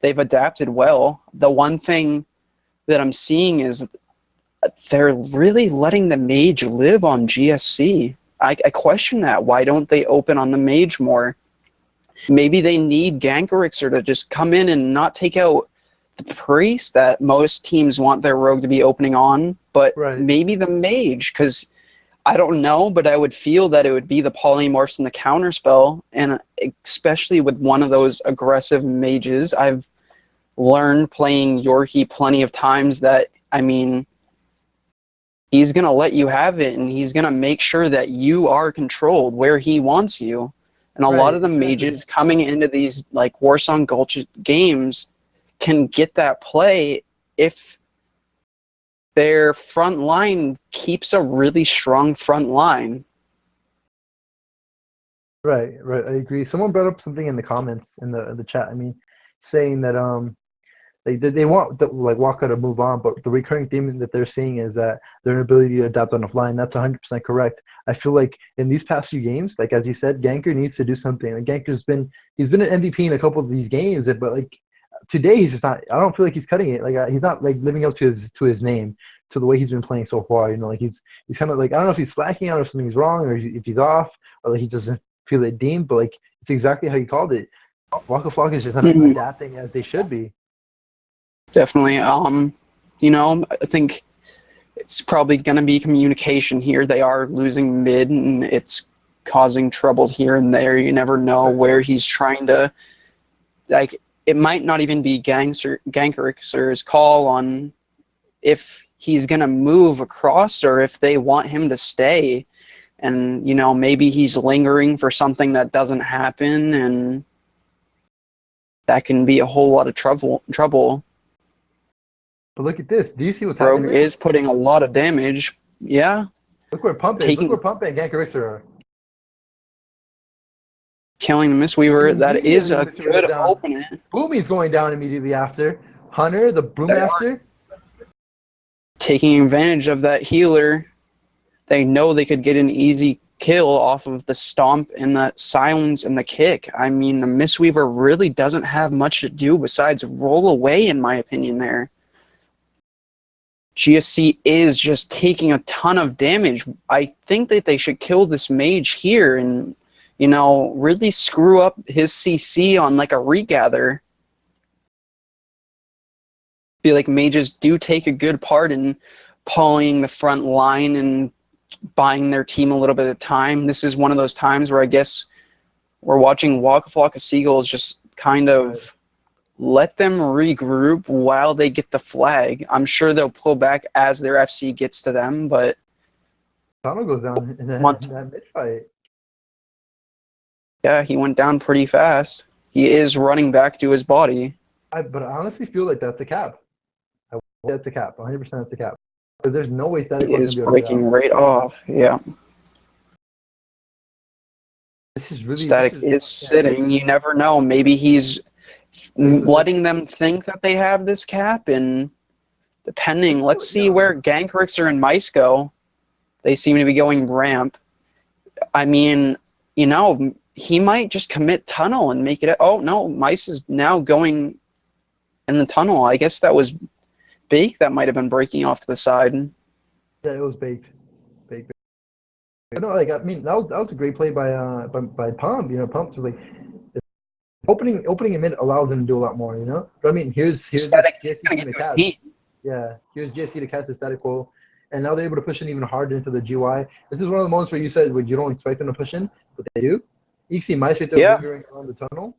they've adapted well. The one thing that I'm seeing is they're really letting the mage live on GSC. I question that. Why don't they open on the mage more? Maybe they need Gankerixer to just come in and not take out the priest that most teams want their rogue to be opening on, but maybe the mage, because I don't know, but I would feel that it would be the polymorphs and the counterspell, and especially with one of those aggressive mages. I've learned playing Yorkie plenty of times that, I mean, he's going to let you have it, and he's going to make sure that you are controlled where he wants you. And a lot of the mages coming into these like Warsong Gulch games can get that play if their front line keeps a really strong front line. Right. I agree. Someone brought up something in the comments in the chat. I mean, saying that they want like Waka to move on, but the recurring theme that they're seeing is that their inability to adapt on the fly, and that's 100% correct. I feel like in these past few games, like as you said, Ganker needs to do something. Like Ganker's been an MVP in a couple of these games, but like today he's just not. I don't feel like he's cutting it. Like he's not like living up to his name, to the way he's been playing so far. You know, like he's kind of like, I don't know if he's slacking out or something's wrong, or if he's off, or like he doesn't feel it deemed. But like it's exactly how you called it. Waka Flocka is just not adapting as they should be. Definitely. You know, I think it's probably going to be communication here. They are losing mid, and it's causing trouble here and there. You never know where he's trying to, like, it might not even be Gankerixer's call on if he's going to move across or if they want him to stay. And, you know, maybe he's lingering for something that doesn't happen, and that can be a whole lot of trouble. But look at this. Do you see what's Rogue happening? is putting a lot of damage. Yeah. Look where Pump is. Look where Pump and Gankerixer are. Killing the Mistweaver. That is a good opening. Boomy's going down immediately after. Hunter, the Brewmaster. Taking advantage of that healer. They know they could get an easy kill off of the stomp and the silence and the kick. I mean, the Mistweaver really doesn't have much to do besides roll away, in my opinion, there. GSC is just taking a ton of damage. I think that they should kill this mage here and, you know, really screw up his CC on like a regather. Feel like mages do take a good part in pulling the front line and buying their team a little bit of time. This is one of those times where I guess we're watching Waka Flocka Seagulls just kind of let them regroup while they get the flag. I'm sure they'll pull back as their FC gets to them, but Tunnel goes down in that mid-fight. Yeah, he went down pretty fast. He is running back to his body. But I honestly feel like that's a cap. That's a cap. 100% that's a cap. Because there's no way Static He is breaking right off. Yeah. This is really Static is sitting. You never know. Maybe he's letting them think that they have this cap, and depending, let's see where Gankerixer and Mice go. They seem to be going ramp. I mean, you know, he might just commit tunnel and make it. Oh no, Mice is now going in the tunnel. I guess that was Bake that might have been breaking off to the side. Yeah, it was Bake. Bake. No, like I mean, that was a great play by Pump. You know, Pump was like opening a mid allows him to do a lot more. You know, but I mean, here's Static GSC to catch. Yeah, here's GSC to catch the Static wall, and now they're able to push in even harder into the GY. This is one of the moments where you said when you don't expect them to push in, but they do. You can see Mice right there lingering around the tunnel.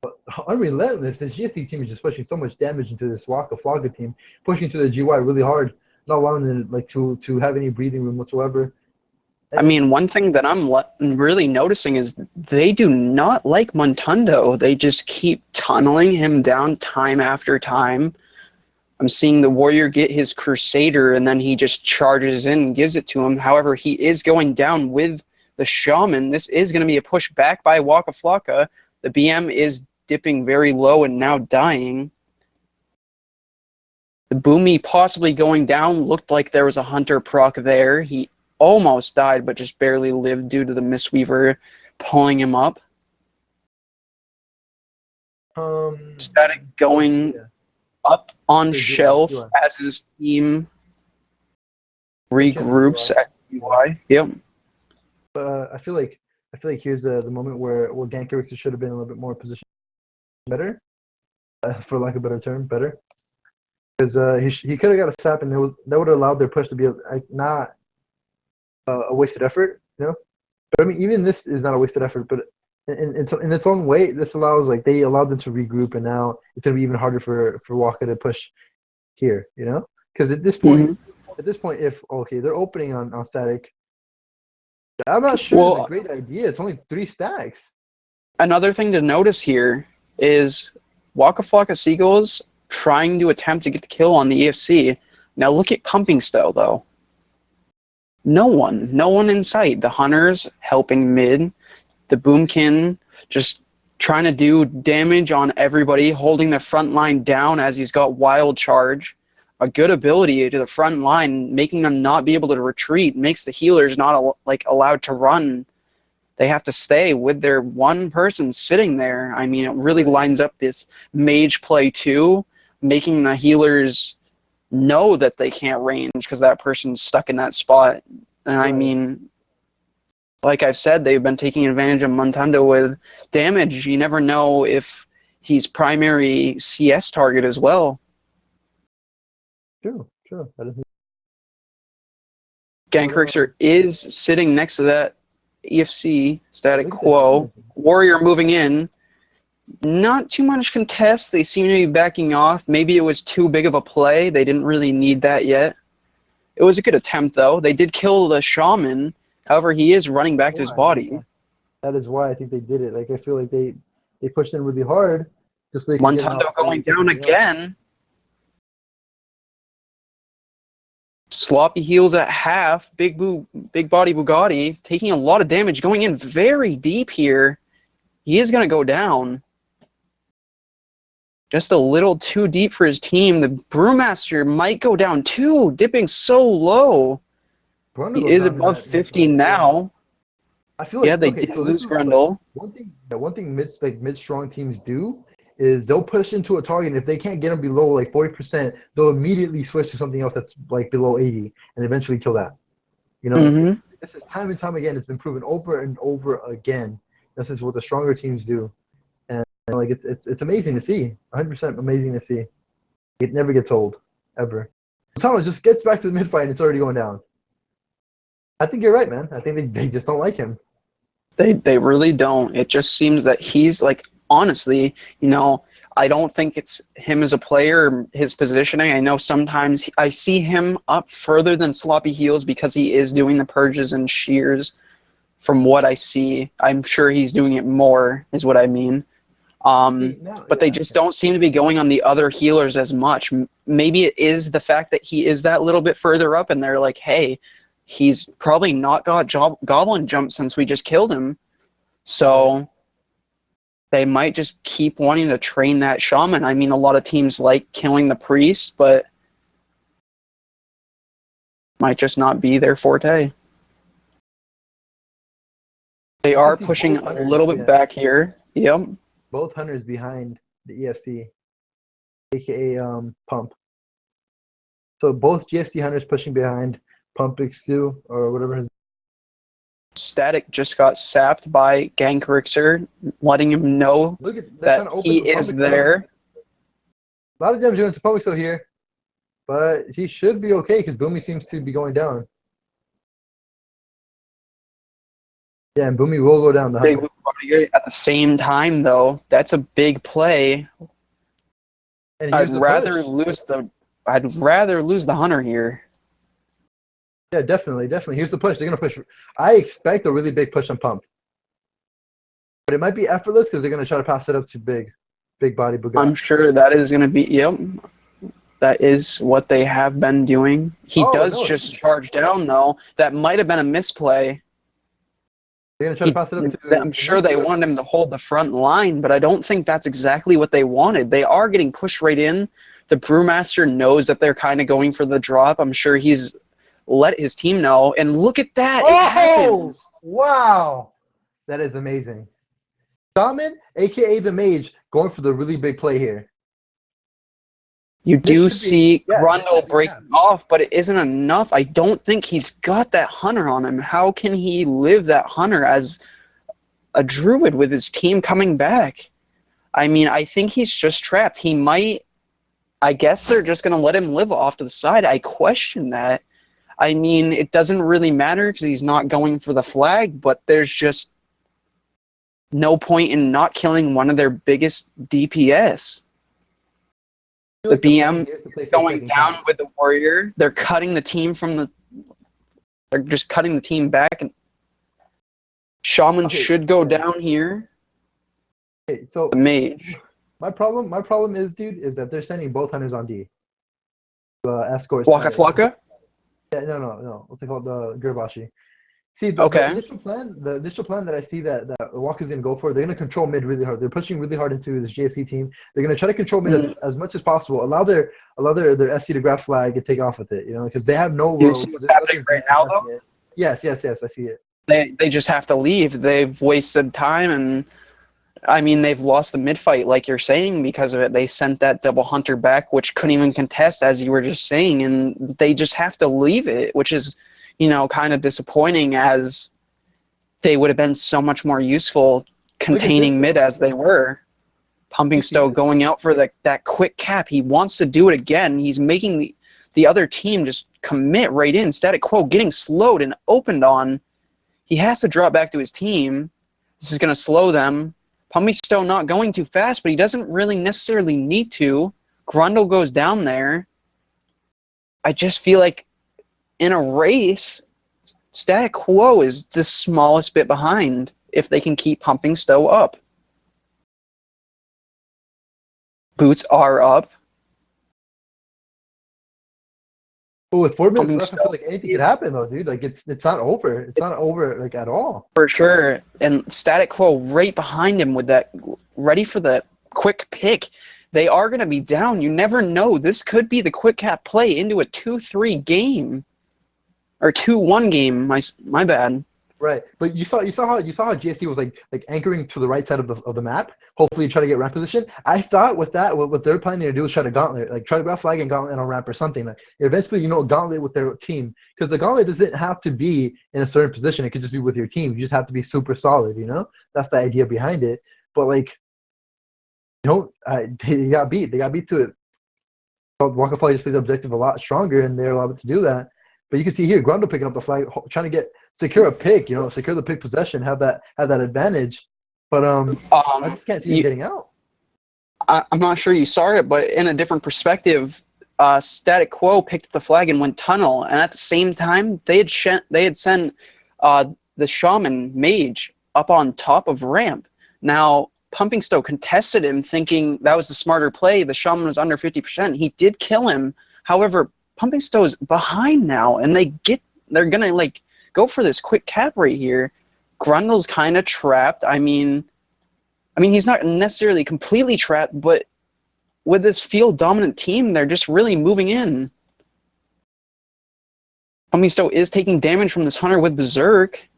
But unrelentless, this GSC team is just pushing so much damage into this Waka Flocka team, pushing to the GY really hard, not allowing them like to have any breathing room whatsoever. I mean, one thing that I'm really noticing is they do not like Montundo. They just keep tunneling him down time after time. I'm seeing the Warrior get his Crusader, and then he just charges in and gives it to him. However, he is going down with the Shaman. This is going to be a push back by Waka Flocka. The BM is dipping very low and now dying. The Boomy possibly going down. Looked like there was a Hunter proc there. He almost died, but just barely lived due to the Mistweaver pulling him up. Static going Yeah. up on They do, shelf do. as his team They changed it to regroups at UI. Yep. But I feel like here's the moment where Gankarix should have been a little bit more positioned better, for lack of a better term, better. Because he could have got a sap, and that would have allowed their push to be not a wasted effort, you know. But I mean, even this is not a wasted effort. But in its own way, this allows they allowed them to regroup, and now it's gonna be even harder for Waka to push here, you know. Because at this point, if they're opening on static, I'm not sure it's a Well, great idea. It's only 3 stacks. another thing to notice here is Waka Flocka Seagulls trying to attempt to get the kill on the EFC. Now look at pumping style though. No one in sight. The Hunters helping mid, the Boomkin just trying to do damage on everybody, holding the front line down as he's got wild charge. A good ability to the front line, making them not be able to retreat, makes the healers not allowed to run. They have to stay with their one person sitting there. I mean, it really lines up this mage play too, making the healers know that they can't range because that person's stuck in that spot. And I mean, like I've said, they've been taking advantage of Montando with damage. You never know if he's primary CS target as well. True. Gankrixer is sitting next to that EFC static quo. Warrior moving in. Not too much contest. They seem to be backing off. Maybe it was too big of a play. They didn't really need that yet. It was a good attempt, though. They did kill the shaman. However, he is running back to his body. That is why I think they did it. I feel like they pushed in really hard. Just like Montando going down again. Sloppy heals at half. Big body Bugatti taking a lot of damage, going in very deep here. He is going to go down. Just a little too deep for his team. The Brewmaster might go down too, dipping so low. He is above 50 now. I feel like they did lose Grundle. One thing mid strong teams do is they'll push into a target, and if they can't get them below 40%, they'll immediately switch to something else that's below 80 and eventually kill that. You know, this is time and time again. It's been proven over and over again. This is what the stronger teams do, and it's amazing to see. 100% amazing to see. It never gets old, ever. Thomas just gets back to the mid fight and it's already going down. I think you're right, man. I think they just don't like him. They really don't. It just seems that he's honestly, I don't think it's him as a player, his positioning. I know sometimes I see him up further than Sloppy Heels because he is doing the purges and shears. From what I see, I'm sure he's doing it more, is what I mean. But they just don't seem to be going on the other healers as much. Maybe it is the fact that he is that little bit further up and they're like, hey, he's probably not got goblin jump since we just killed him. So they might just keep wanting to train that shaman. I mean, a lot of teams like killing the priest, but might just not be their forte. They are pushing a little bit back here. Yep. Both hunters behind the EFC, aka Pump. So both GST hunters pushing behind Pump X2 or whatever his. Static just got sapped by Gankrixer, letting him know that he is there. A lot of damage going to Pump X2 here, but he should be okay because Boomy seems to be going down. Yeah, and Boomy will go down. At the same time, though, that's a big play. I'd rather lose the hunter here. Yeah, definitely. Here's the push. They're gonna push. I expect a really big push on Pump, but it might be effortless because they're gonna try to pass it up to big body Bugatti. I'm sure that is gonna be. Yep, that is what they have been doing. He does just charge down though. That might have been a misplay. They're gonna try to pass it up to. I'm sure they wanted him to hold the front line, but I don't think that's exactly what they wanted. They are getting pushed right in. The Brewmaster knows that they're kind of going for the drop. I'm sure he's let his team know. And look at that. It happens. Wow. That is amazing. Shaman, aka the Mage, going for the really big play here. You This do should be- see yeah, Grundle yeah. breaking off, but it isn't enough. I don't think he's got that hunter on him. How can he live that hunter as a druid with his team coming back? I mean, I think he's just trapped. He might. I guess they're just going to let him live off to the side. I question that. I mean, it doesn't really matter because he's not going for the flag, but there's just no point in not killing one of their biggest DPS. The BM going down with the warrior. They're cutting the team from the. They're just cutting the team back, and Shaman should go down here. Okay, so the mage. My problem is, dude, is that they're sending both hunters on D. Escort. Waka Flocka? Yeah, no. What's it called? The Gurubashi. See, the initial plan that I see that Waka's gonna go for, they're gonna control mid really hard. They're pushing really hard into this GSC team. They're gonna try to control mid as much as possible. Allow their SC to grab flag and take off with it. You know, because they have no. You see what's happening right now, though? Yes, I see it. They just have to leave. They've wasted time, and I mean they've lost the mid fight, like you're saying, because of it. They sent that double hunter back, which couldn't even contest, as you were just saying, and they just have to leave it, which is, you know, kind of disappointing, as they would have been so much more useful containing mid as they were. Pumping Stowe going out for that quick cap. He wants to do it again. He's making the other team just commit right in. Static Quo getting slowed and opened on. He has to drop back to his team. This is going to slow them. Pumping Stowe not going too fast, but he doesn't really necessarily need to. Grundle goes down there. I just feel like in a race, Static Quo is the smallest bit behind if they can keep Pumping Stowe up. Boots are up. But with 4 minutes left, I feel like anything could happen, though, dude. Like it's not over. It's not over like at all. For sure. And Static Quo right behind him with that, ready for the quick pick. They are going to be down. You never know. This could be the quick cap play into a 2-3 game. Or 2-1 game. My bad. Right, but you saw how GSC was like anchoring to the right side of the map. Hopefully, try to get ramp position. I thought with that, what they're planning to do is try to gauntlet, like try to grab flag and gauntlet on ramp or something. Like eventually, gauntlet with their team, because the gauntlet doesn't have to be in a certain position. It could just be with your team. You just have to be super solid. That's the idea behind it. But like, they got beat. They got beat to it. Waka probably just plays the objective a lot stronger, and they're allowed to do that. But you can see here, Grundle picking up the flag, trying to secure a pick, secure the pick possession, have that advantage. But I just can't see him getting out. I'm not sure you saw it, but in a different perspective, Static Quo picked up the flag and went tunnel, and at the same time, they had sent the Shaman Mage up on top of ramp. Now, Pumping Stowe contested him, thinking that was the smarter play. The Shaman was under 50%. He did kill him. However, Pumping Stowe's behind now, and they're gonna go for this quick cap right here. Grundle's kind of trapped. I mean, he's not necessarily completely trapped, but with this field dominant team, they're just really moving in. Pumping Stowe is taking damage from this hunter with Berserk.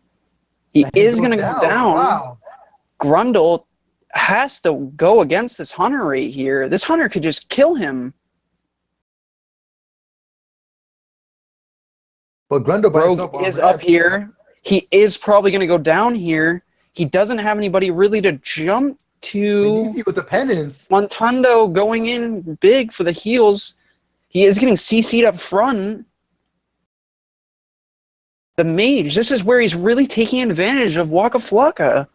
He is gonna go down. Wow. Grundle has to go against this hunter right here. This hunter could just kill him. But Grundle Rogue is up here. He is probably going to go down here. He doesn't have anybody really to jump to. Easy with the penance. Montando going in big for the heals. He is getting CC'd up front. The Mage, this is where he's really taking advantage of Waka Flocka.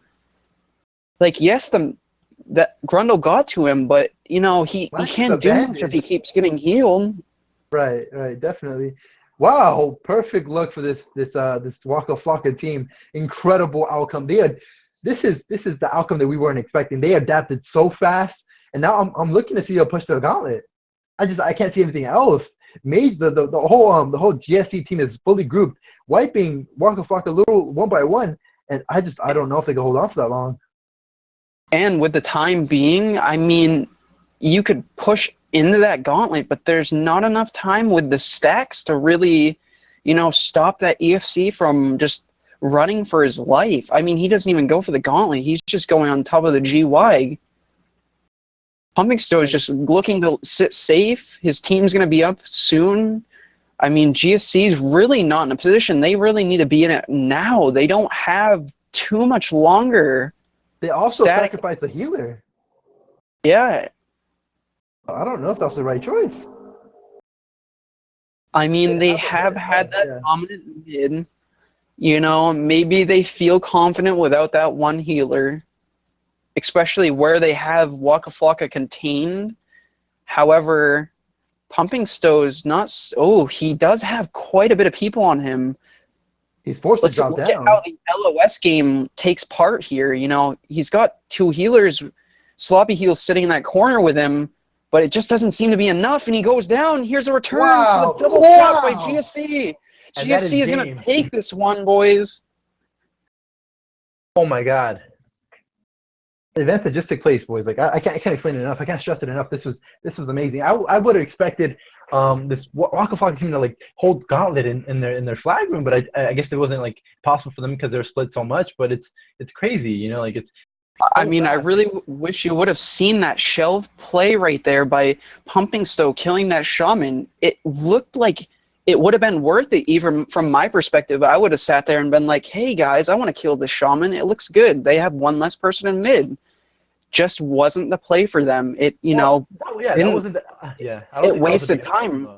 Yes, that Grundle got to him, but he can't do much if he keeps getting healed. Right, definitely. Wow, perfect look for this Waka Flocka team. Incredible outcome. This is the outcome that we weren't expecting. They adapted so fast, and now I'm looking to see them push the gauntlet. I can't see anything else. Mage, the whole GSC team is fully grouped, wiping Waka Flocka little one by one, and I don't know if they can hold on for that long. And with the time being, you could push into that gauntlet, but there's not enough time with the stacks to really, stop that EFC from just running for his life. I mean, he doesn't even go for the gauntlet. He's just going on top of the GY. Pumping Stow is just looking to sit safe. His team's going to be up soon. I mean, GSC's really not in a position. They really need to be in it now. They don't have too much longer. They also sacrificed the healer. Yeah. I don't know if that's the right choice. I mean, they have had that dominant mid. You know, maybe they feel confident without that one healer, especially where they have Waka Flocka contained. However, Pumping Stow's not. Oh, he does have quite a bit of people on him. He's forced to drop down. Look at how the LOS game takes part here. You know, he's got 2 healers, Sloppy Heels sitting in that corner with him, but it just doesn't seem to be enough, and he goes down. Here's a return for the double shot by GSC. GSC is going to take this one, boys. Oh, my God. The events that just took place, boys. Like I can't explain it enough. I can't stress it enough. This was amazing. I would have expected this Waka Flocka team to like hold Gauntlet in their flag room, but I guess it wasn't like possible for them because they're split so much. But it's crazy, you know. Like it's. I mean, I really wish you would have seen that shelf play right there by Pumping Stow killing that shaman. It looked like it would have been worth it, even from my perspective. I would have sat there and been like, hey, guys, I want to kill this shaman. It looks good. They have one less person in mid. Just wasn't the play for them. It, you know, it wasted time.